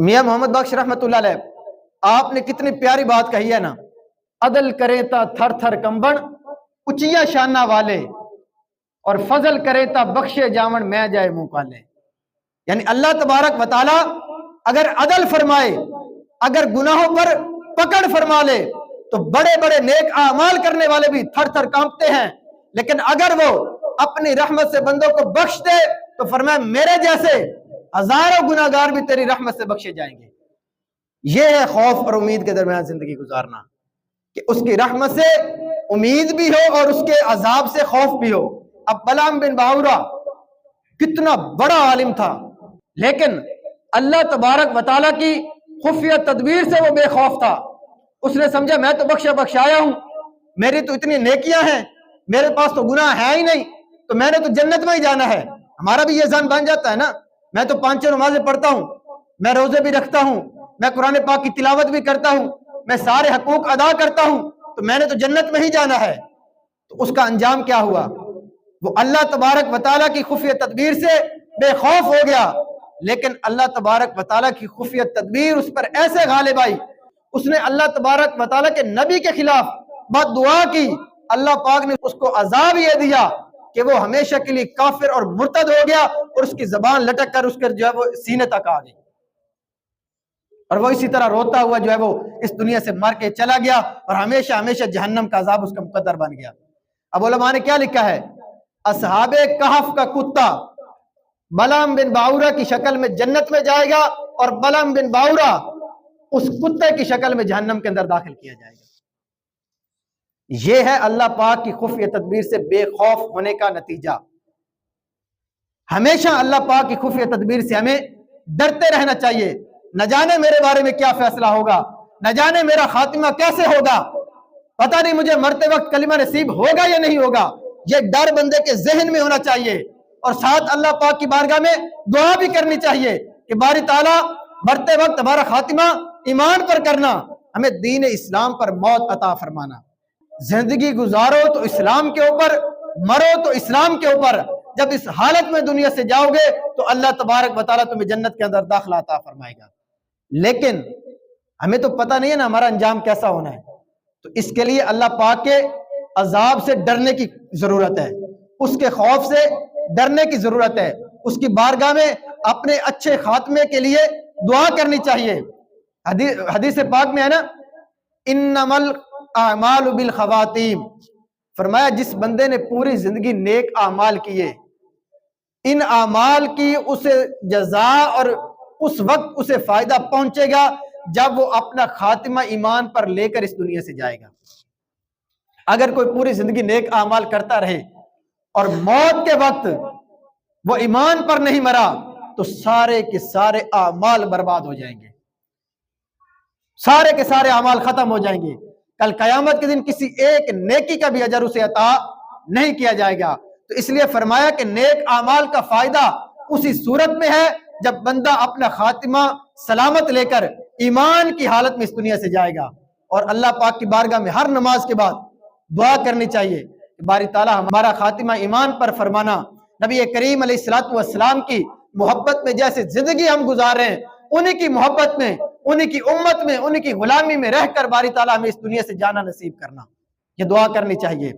میاں محمد بخش رحمۃ اللہ علیہ، آپ نے کتنی پیاری بات کہی ہے نا، عدل کرے تا تھر تھر کمبن اچیا شانہ والے، اور فضل کرے تا بخشے جاون میں جائے منہ کالے۔ یعنی اللہ تبارک و تعالی اگر عدل فرمائے، اگر گناہوں پر پکڑ فرما لے تو بڑے بڑے نیک اعمال کرنے والے بھی تھر تھر کانپتے ہیں، لیکن اگر وہ اپنی رحمت سے بندوں کو بخش دے تو فرمایا میرے جیسے ہزاروں گناہگار بھی تیری رحمت سے بخشے جائیں گے۔ یہ ہے خوف اور امید کے درمیان زندگی گزارنا، کہ اس کی رحمت سے امید بھی ہو اور اس کے عذاب سے خوف بھی ہو۔ اب بلعام بن باورا کتنا بڑا عالم تھا، لیکن اللہ تبارک و تعالیٰ کی خفیہ تدبیر سے وہ بے خوف تھا۔ اس نے سمجھا میں تو بخشا بخشایا ہوں، میری تو اتنی نیکیاں ہیں، میرے پاس تو گناہ ہے ہی نہیں، تو میں نے تو جنت میں ہی جانا ہے۔ ہمارا بھی یہ ذہن بن جاتا ہے نا، میں تو 5 نمازیں پڑھتا ہوں، میں روزے بھی رکھتا ہوں، میں قرآن پاک کی تلاوت بھی کرتا ہوں، میں سارے حقوق ادا کرتا ہوں، تو میں نے تو جنت میں ہی جانا ہے۔ تو اس کا انجام کیا ہوا؟ وہ اللہ تبارک و تعالیٰ کی خفیہ تدبیر سے بے خوف ہو گیا، لیکن اللہ تبارک و تعالیٰ کی خفیہ تدبیر اس پر ایسے غالب آئی، اس نے اللہ تبارک و تعالیٰ کے نبی کے خلاف بد دعا کی، اللہ پاک نے اس کو عذاب یہ دیا کہ وہ ہمیشہ کے لیے کافر اور مرتد ہو گیا، اور اس کی زبان لٹک کر اس کے جو ہے وہ سینے تک آ گئی، اور وہ اسی طرح روتا ہوا جو ہے وہ اس دنیا سے مر کے چلا گیا، اور ہمیشہ ہمیشہ جہنم کا عذاب اس کا مقدر بن گیا۔ اب علماء نے کیا لکھا ہے؟ اصحاب کہف کا کتا بلعام بن باورا کی شکل میں جنت میں جائے گا، اور بلعام بن باورا اس کتے کی شکل میں جہنم کے اندر داخل کیا جائے گا۔ یہ ہے اللہ پاک کی خفیہ تدبیر سے بے خوف ہونے کا نتیجہ۔ ہمیشہ اللہ پاک کی خفیہ تدبیر سے ہمیں ڈرتے رہنا چاہیے۔ نہ جانے میرے بارے میں کیا فیصلہ ہوگا، نہ جانے میرا خاتمہ کیسے ہوگا، پتہ نہیں مجھے مرتے وقت کلمہ نصیب ہوگا یا نہیں ہوگا۔ یہ ڈر بندے کے ذہن میں ہونا چاہیے، اور ساتھ اللہ پاک کی بارگاہ میں دعا بھی کرنی چاہیے کہ باری تعالیٰ مرتے وقت ہمارا خاتمہ ایمان پر کرنا، ہمیں دین اسلام پر موت عطا فرمانا۔ زندگی گزارو تو اسلام کے اوپر، مرو تو اسلام کے اوپر۔ جب اس حالت میں دنیا سے جاؤ گے تو اللہ تبارک و تعالیٰ تمہیں جنت کے اندر داخلہ عطا فرمائے گا۔ لیکن ہمیں تو پتہ نہیں ہے نا ہمارا انجام کیسا ہونا ہے، تو اس کے لیے اللہ پاک کے عذاب سے ڈرنے کی ضرورت ہے، اس کے خوف سے ڈرنے کی ضرورت ہے، اس کی بارگاہ میں اپنے اچھے خاتمے کے لیے دعا کرنی چاہیے۔ حدیث پاک میں ہے نا، انما الاعمال بالخواتیم، فرمایا جس بندے نے پوری زندگی نیک اعمال کیے، ان اعمال کی اسے جزا اور اس وقت اسے فائدہ پہنچے گا جب وہ اپنا خاتمہ ایمان پر لے کر اس دنیا سے جائے گا۔ اگر کوئی پوری زندگی نیک اعمال کرتا رہے اور موت کے وقت وہ ایمان پر نہیں مرا تو سارے کے سارے اعمال برباد ہو جائیں گے، سارے کے سارے اعمال ختم ہو جائیں گے۔ کل قیامت کے دن کسی ایک نیکی کا بھی اجر اسے عطا نہیں کیا جائے گا۔ تو اس لیے فرمایا کہ نیک اعمال کا فائدہ اسی صورت میں ہے جب بندہ اپنا خاتمہ سلامت لے کر ایمان کی حالت میں اس دنیا سے جائے گا۔ اور اللہ پاک کی بارگاہ میں ہر نماز کے بعد دعا کرنی چاہیے کہ باری تعالیٰ ہمارا خاتمہ ایمان پر فرمانا، نبی کریم علیہ الصلوۃ والسلام کی محبت میں جیسے زندگی ہم گزار رہے ہیں، انہی کی محبت میں، انہی کی امت میں، انہی کی غلامی میں رہ کر باری تعالیٰ ہمیں اس دنیا سے جانا نصیب کرنا، یہ دعا کرنی چاہیے۔